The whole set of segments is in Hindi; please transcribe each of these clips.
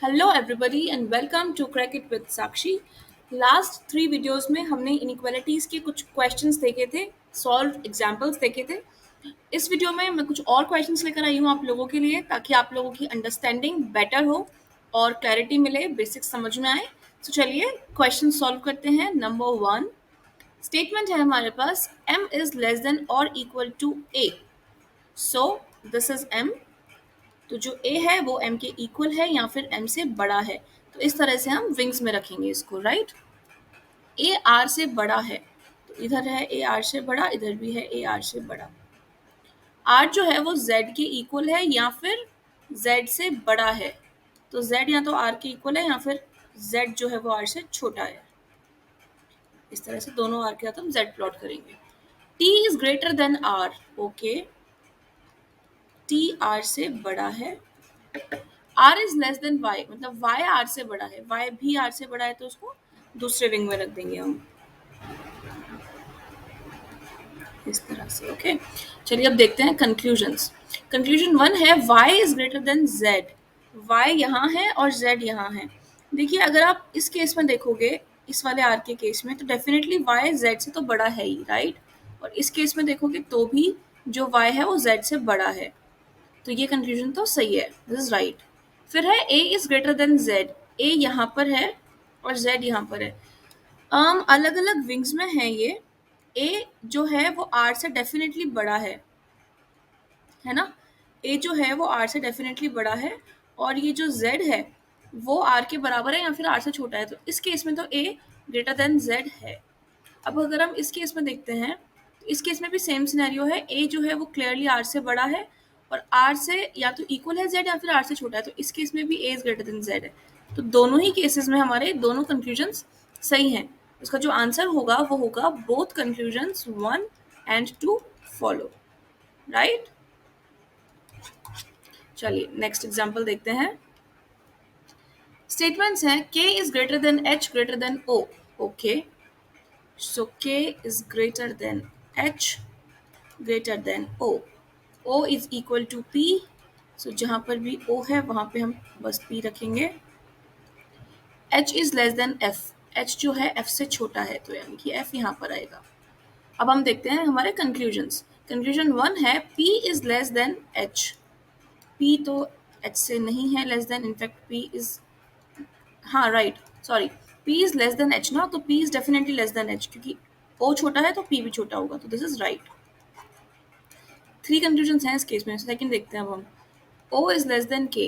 Hello everybody and welcome to crack it with Sakshi. Last 3 videos में हमने इनइक्वालिटीज़ के कुछ क्वेश्चंस देखे थे, सॉल्व एग्जांपल्स देखे थे। इस वीडियो में मैं कुछ और क्वेश्चंस लेकर आई हूँ आप लोगों के लिए, ताकि आप लोगों की अंडरस्टैंडिंग बेटर हो और क्लैरिटी मिले, बेसिक्स समझ में आए। तो चलिए क्वेश्चन सॉल्व करते हैं। नंबर 1 स्टेटमेंट है हमारे पास, m इज लेस देन और equal to a, so this is m। तो जो a है वो m के इक्वल है या फिर m से बड़ा है। तो इस तरह से हम विंग्स में रखेंगे इसको, राइट। a r से बड़ा है, तो इधर है a r से बड़ा, इधर भी है a r से बड़ा। r जो है वो z के इक्वल है या फिर z से बड़ा है। तो z या तो r के इक्वल है या फिर z जो है वो r से छोटा है। इस तरह से दोनों r के साथ हम z प्लॉट करेंगे। t is greater then r, okay. t r से बड़ा है। r is less then y, मतलब y r से बड़ा है, y भी r से बड़ा है, तो उसको दूसरे विंग में रख देंगे हम इस तरह से, ओके। चलिए अब देखते हैं कंक्लूजन्स। कंक्लूजन 1 है y is greater then z। y यहाँ है और z यहाँ है। देखिए अगर आप इस केस में देखोगे, इस वाले r के केस में, तो डेफिनेटली y z से तो बड़ा है ही, राइट। और इस केस में देखोगे तो भी जो y है वो z से बड़ा है। तो ये कंक्लूजन तो सही है, दिस इज राइट। फिर है a is greater then z। a यहाँ पर है और z यहाँ पर है। अलग अलग विंग्स में है ये। a जो है वो r से डेफिनेटली बड़ा है ना। a जो है वो r से डेफिनेटली बड़ा है, और ये जो z है वो r के बराबर है या फिर r से छोटा है। तो इस केस में तो a ग्रेटर देन z है। अब अगर हम इस केस में देखते हैं, तो इस केस में भी सेम सिनेरियो है। a जो है वो क्लियरली r से बड़ा है और r से या तो इक्वल है z या फिर r से छोटा है। तो इस केस में भी a is greater then z है। तो दोनों ही केसेस में हमारे दोनों कंक्लूजन्स सही हैं। उसका जो आंसर होगा वो होगा both conclusions 1 and 2 follow, right. चलिए नेक्स्ट एग्जांपल देखते हैं। स्टेटमेंट्स हैं k is greater than h greater than o, okay. So k is greater than h greater than o, o is equal to p। सो जहां पर भी o है वहां पे हम बस p रखेंगे। h is less than f, h जो है f से छोटा है, तो यानी कि f यहाँ पर आएगा। अब हम देखते हैं हमारे कंक्लूजन्स। कंक्लूजन 1 है p is less than h। p तो h से नहीं है less than, in fact p is, हाँ right, sorry, p is less than h ना, तो p is definitely less than h, क्योंकि o छोटा है तो p भी छोटा होगा, तो दिस इज राइट। 3 कंक्लूजन्स हैं इस केस में। सेकंड देखते हैं अब हम। o is less than k,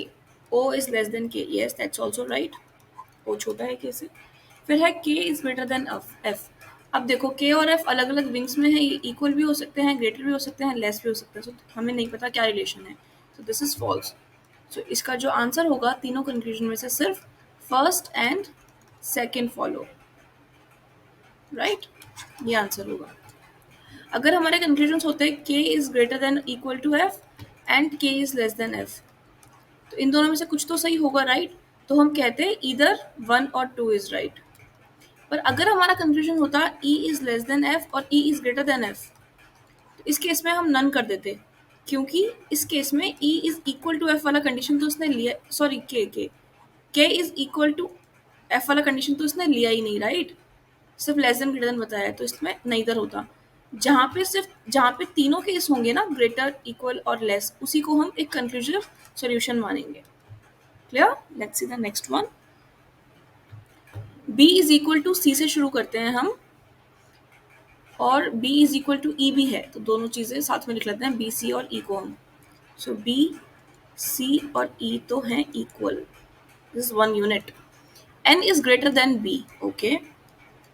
o is less than k, yes that's also right, o छोटा है k से। फिर है k is greater than f। अब देखो k और f अलग अलग विंग्स में है, ये इक्वल भी हो सकते हैं, ग्रेटर भी हो सकते हैं, लेस भी हो सकते हैं, so हमें नहीं पता क्या रिलेशन है, तो दिस इज फॉल्स। सो इसका जो आंसर होगा तीनों कंक्लूजन में से सिर्फ first and second follow, right, ये आंसर होगा। अगर हमारे कंक्लूजन होते हैं k is greater than equal to f and k is less than f, तो इन दोनों में से कुछ तो सही होगा, राइट। तो हम कहते हैं इधर 1 और 2 इज राइट। पर अगर हमारा कंक्लूजन होता e is less than f और e is greater then f, तो इस केस में हम नन कर देते, क्योंकि इस केस में e is equal to f वाला कंडीशन तो उसने लिया, sorry k is equal to f वाला कंडीशन तो उसने लिया ही नहीं, राइट। सिर्फ लेस देन ग्रेटर देन बताया है, तो इसमें नहींदर होता। जहाँ पे तीनों केस होंगे ना, ग्रेटर, इक्वल और लेस, उसी को हम एक कंक्लूसिव सॉल्यूशन मानेंगे। Clear? Let's see the next one. b is equal to c से शुरू करते हैं हम, और b is equal to e भी है, तो दोनों चीजें साथ में लिख लेते हैं, b c और e को हम। सो b c और e तो हैं equal, this is 1 unit. n is greater then b, okay.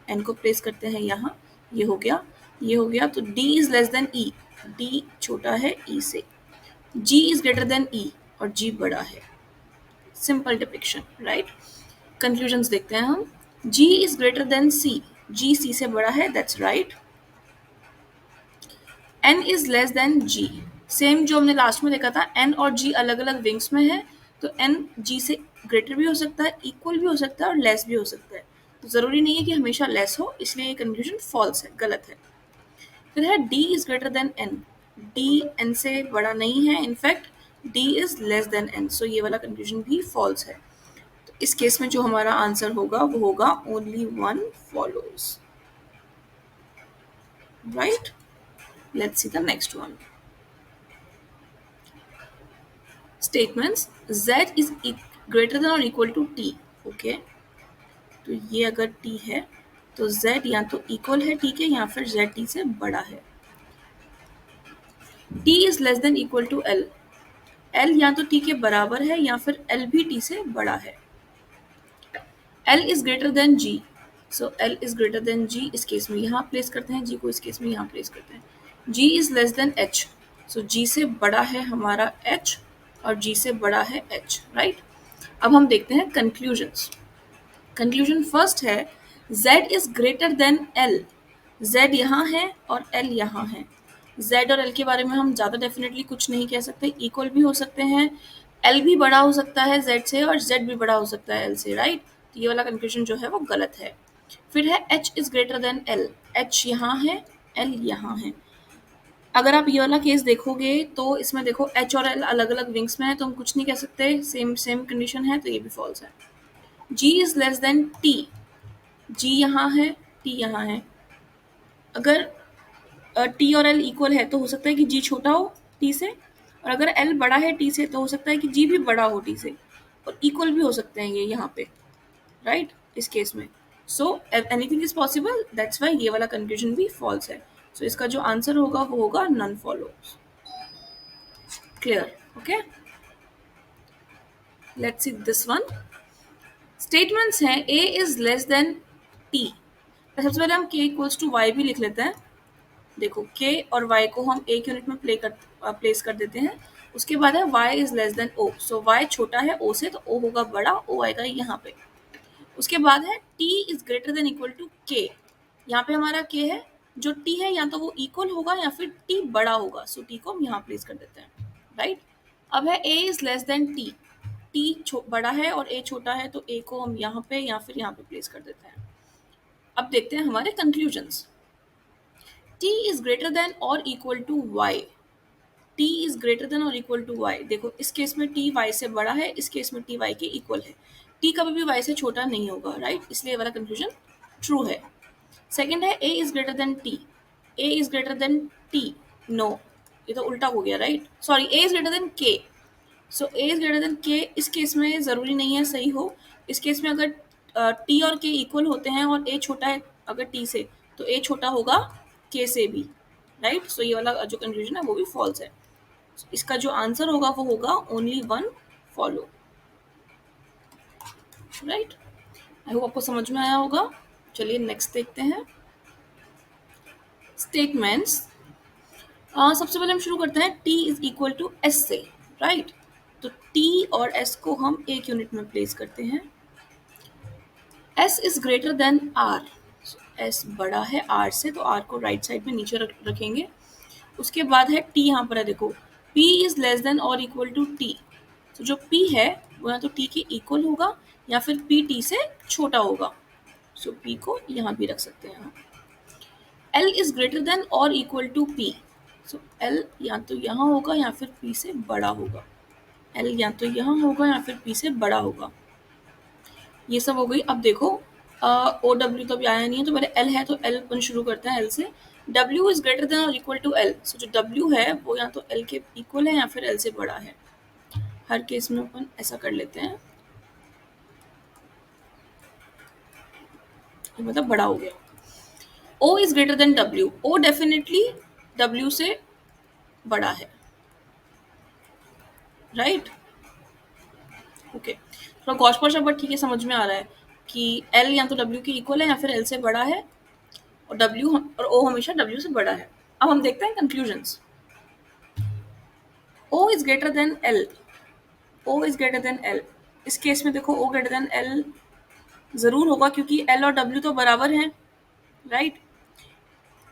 n को प्लेस करते हैं यहाँ, ये हो गया, ये हो गया। तो d is less then e, d छोटा है e से। g is greater then e और g बड़ा है। Simple depiction, right. कंक्लूजन्स देखते हैं हम। g is greater then c, g c से बड़ा है, that's right. n is less then g, same जो हमने लास्ट में देखा था, n और g अलग अलग विंग्स में है, तो n g से ग्रेटर भी हो सकता है, इक्वल भी हो सकता है और लेस भी हो सकता है। तो जरूरी नहीं है कि हमेशा लेस हो, इसलिए ये कंक्लूजन फॉल्स है, गलत है। फिर है d is greater then n, d n से बड़ा नहीं है, in fact d is less then n, सो ये वाला कंक्लूजन भी फॉल्स है। इस केस में जो हमारा आंसर होगा वो होगा only one follows, right. Let's see the next one. Statements z is greater than और इक्वल टू t। ओके, तो ये अगर t है तो z या तो इक्वल है t के या फिर z t से बड़ा है। t is less than equal to l, l या तो t के बराबर है या फिर l भी t से बड़ा है। L is greater then G, so L is greater then G, इस केस में यहाँ प्लेस करते हैं G को, इस केस में यहाँ प्लेस करते हैं। G is less than H, so G से बड़ा है हमारा H और G से बड़ा है H, राइट। अब हम देखते हैं कंक्लूजन्स। कंक्लूजन फर्स्ट है Z is greater then L, Z यहाँ है और L यहाँ है। Z और L के बारे में हम ज़्यादा डेफिनेटली कुछ नहीं कह सकते, इक्वल भी हो सकते हैं, L भी बड़ा हो सकता है Z से और Z भी बड़ा हो सकता है L से, राइट। तो ये वाला कंक्लूजन जो है वो गलत है। फिर है H is greater then L, H यहाँ है L यहाँ है। अगर आप ये वाला केस देखोगे तो इसमें देखो H और L अलग अलग विंग्स में है, तो हम कुछ नहीं कह सकते, सेम सेम कंडीशन है, तो ये भी फॉल्स है। G is less than T, G यहाँ है T यहाँ है। अगर T और L इक्वल है तो हो सकता है कि G छोटा हो T से, और अगर L बड़ा है T से तो हो सकता है कि G भी बड़ा हो T से, और इक्वल भी हो सकते हैं ये यहाँ पे, राइट, इस केस में। So anything is possible, that's why ये वाला कंक्लूजन भी फॉल्स है। सो इसका जो आंसर होगा वो होगा none follows. Clear? Okay, let's see this one. Statements हैं A is less than T। सबसे पहले हम K इक्वल्स टू Y भी लिख लेते हैं। देखो K और Y को हम एक यूनिट में प्लेस कर देते हैं। उसके बाद है Y is less then O, so Y छोटा है O से तो O होगा बड़ा, O आएगा यहाँ पे। उसके बाद है T is greater than equal to K, यहाँ पे हमारा K है, जो T है या तो वो इक्वल होगा या फिर T बड़ा होगा, सो T को हम यहाँ प्लेस कर देते हैं, राइट। अब है A is less than T, T बड़ा है और A छोटा है, तो A को हम यहाँ पे या फिर यहाँ पे प्लेस कर देते हैं। अब देखते हैं हमारे conclusions. T is greater than और equal to Y, T is greater than और इक्वल टू Y। देखो इस केस में T Y से बड़ा है, इस केस में T Y के इक्वल है। T कभी भी Y से छोटा नहीं होगा, राइट, इसलिए ये वाला कंक्लूजन ट्रू है। सेकंड है A is greater than T, A is greater than T, no, ये तो उल्टा हो गया, right, sorry, A is greater than K, so A is greater than K, इस केस में ज़रूरी नहीं है सही हो। इस केस में अगर T और K इक्वल होते हैं और A छोटा है अगर T से, तो A छोटा होगा K से भी, राइट। सो ये वाला जो कंक्लूजन है वो भी फॉल्स है। इसका जो आंसर होगा वो होगा only one follow, right. I hope आपको समझ में आया होगा। चलिए नेक्स्ट देखते हैं स्टेटमेंट्स। सबसे पहले हम शुरू करते हैं T is equal to S से, राइट। तो T और S को हम एक यूनिट में प्लेस करते हैं। S is greater then R, S बड़ा है R से, तो R को राइट साइड में नीचे रखेंगे। उसके बाद है T यहाँ पर है, देखो P इज लेस देन और इक्वल टू T, तो जो P है वो या तो T के इक्वल होगा या फिर P T से छोटा होगा, सो P को यहाँ भी रख सकते हैं हम। L इज ग्रेटर देन और equal to P, so L या तो यहाँ होगा या फिर P से बड़ा होगा, L या तो यहाँ होगा या फिर P से बड़ा होगा। ये सब हो गई। अब देखो OW तो अभी आया नहीं है, तो पहले L है तो L अपन शुरू करते हैं L से। W इज ग्रेटर देन और इक्वल टू L, सो जो W है वो या तो L के इक्वल है या फिर L से बड़ा है। हर केस में अपन ऐसा कर लेते हैं, मतलब बड़ा हो गया। O is greater then W, O definitely W से बड़ा है, राइट। ओके, थोड़ा गौश पौश बट ठीक है, समझ में आ रहा है कि L या तो W के इक्वल है या फिर L से बड़ा है, और W और O हमेशा W से बड़ा है। अब हम देखते हैं conclusions. O is greater then L, O is greater then L, इस केस में देखो O ग्रेटर देन L जरूर होगा क्योंकि L और W तो बराबर हैं, राइट।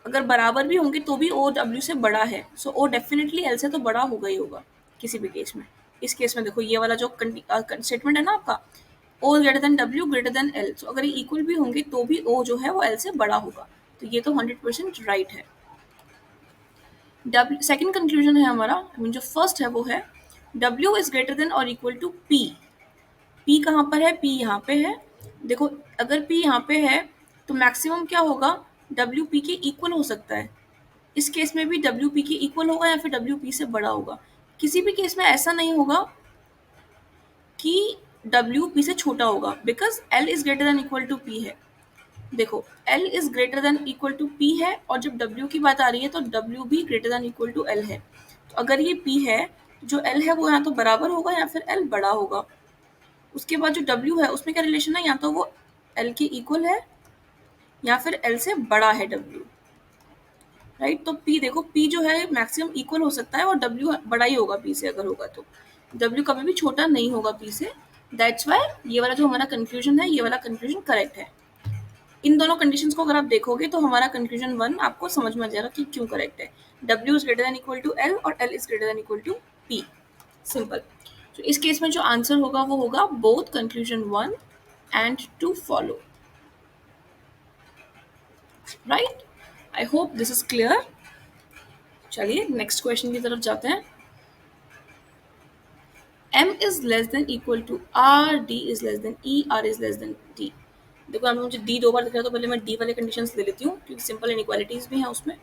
अगर बराबर भी होंगे तो भी O W से बड़ा है, सो O डेफिनेटली L से तो बड़ा होगा ही होगा किसी भी केस में। इस केस में देखो ये वाला जो स्टेटमेंट है ना आपका, O greater than W greater than L, सो अगर ये इक्वल भी होंगे तो भी O जो है वो L से बड़ा होगा, तो ये तो 100% राइट है। सेकेंड कंक्लूजन है हमारा, जो फर्स्ट है वो है W इज ग्रेटर देन और इक्वल टू P, पी कहाँ पर है, पी यहाँ पे है। देखो अगर पी यहाँ पे है तो मैक्सिमम क्या होगा, डब्ल्यू पी के इक्वल हो सकता है। इस केस में भी डब्ल्यू पी के इक्वल होगा या फिर डब्ल्यू पी से बड़ा होगा। किसी भी केस में ऐसा नहीं होगा कि डब्ल्यू पी से छोटा होगा, because L is greater than equal to P है। देखो L is greater than equal to P है, और जब डब्ल्यू की बात आ रही है तो डब्ल्यू भी greater than equal to L है। तो अगर ये पी है, जो एल है वो या तो बराबर होगा या फिर एल बड़ा होगा। उसके बाद जो डब्ल्यू है उसमें क्या रिलेशन है, या तो वो एल के इक्वल है या फिर एल से बड़ा है डब्ल्यू। राइट, तो पी देखो, पी जो है मैक्सिमम इक्वल हो सकता है और डब्ल्यू बड़ा ही होगा पी से अगर होगा तो। डब्ल्यू कभी भी छोटा नहीं होगा पी से। दैट्स वाई ये वाला जो हमारा कंफ्यूजन है, ये वाला कंफ्यूजन करेक्ट है। इन दोनों कंडीशंस को अगर आप देखोगे तो हमारा कंफ्यूजन 1 आपको समझ में आ जाएगा कि क्यों करेक्ट है। W is greater than equal to L और L is greater than equal to P. Simple. तो इस केस में जो आंसर होगा वो होगा both conclusion 1 and 2 follow. Right, I hope this is clear. चलिए नेक्स्ट क्वेश्चन की तरफ जाते हैं। m is less than equal to r, d is less than e, r is less than d। देखो यहाँ पे मुझे d 2 बार दिख रहा है, तो पहले मैं d वाले कंडीशंस ले लेती हूँ क्योंकि सिंपल इनइक्वालिटीज भी हैं उसमें।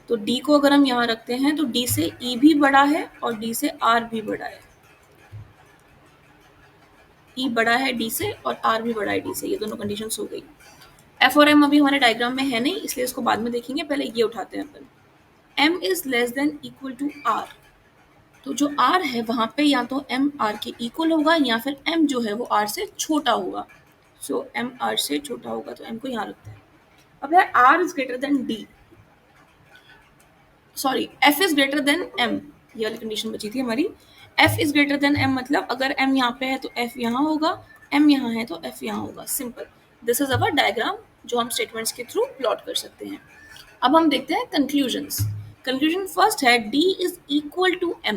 तो d को अगर हम यहाँ रखते हैं तो d से e भी बड़ा है और d से r भी बड़ा है। e बड़ा है d से और r भी बड़ा है d से, ये दोनों कंडीशंस हो गई। f और m अभी हमारे डायग्राम में है नहीं, इसलिए इसको बाद में देखेंगे, पहले ये उठाते हैं अपन। m is less than equal to r, तो जो r है वहां पे या तो m r के इक्वल होगा या फिर m जो है वो r से छोटा होगा। सो m r से छोटा होगा तो m को यहाँ रखते हैं। अब है r is greater then d, sorry f is greater then m, ये वाली कंडीशन बची थी हमारी। f is greater then m मतलब अगर m यहाँ पे है तो f यहाँ होगा, m यहाँ है तो f यहाँ होगा। Simple, this is our diagram जो हम स्टेटमेंट्स के थ्रू प्लॉट कर सकते हैं। अब हम देखते हैं कंक्लूजन्स। कंक्लूजन फर्स्ट है d is equal to m।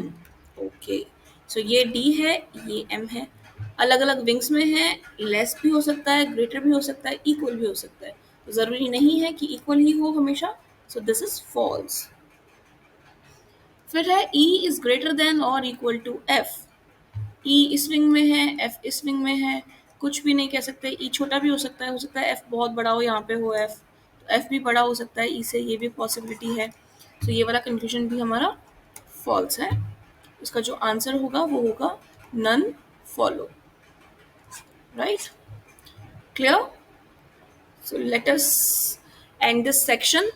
Okay, so ये d है, ये m है, अलग अलग विंग्स में है, लेस भी हो सकता है, ग्रेटर भी हो सकता है, इक्वल भी हो सकता है। तो जरूरी नहीं है कि इक्वल ही हो हमेशा, सो दिस इज फॉल्स। फिर है e इज ग्रेटर देन और इक्वल टू f। e इस विंग में है, f इस विंग में है, कुछ भी नहीं कह सकते। e छोटा भी हो सकता है f बहुत बड़ा हो, यहाँ पे हो f, तो f भी बड़ा हो सकता है e से, ये भी पॉसिबिलिटी है। तो ये वाला कंक्लूजन भी हमारा फॉल्स है। इसका जो आंसर होगा वो होगा none follow. Right, clear. So let us end this section,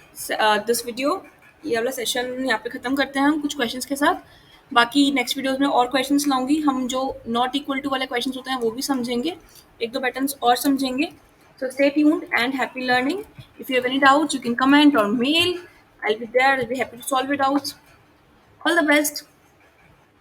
this video, ये वाला सेशन यहाँ पे ख़त्म करते हैं हम कुछ क्वेश्चंस के साथ। बाकी नेक्स्ट वीडियोस में और क्वेश्चंस लाऊंगी, हम जो नॉट इक्वल टू वाले क्वेश्चंस होते हैं वो भी समझेंगे, एक दो पैटर्न्स और समझेंगे। So stay tuned and happy learning. If you have any doubts you can comment और mail, I will be there, I will be happy to solve your doubts. All the best.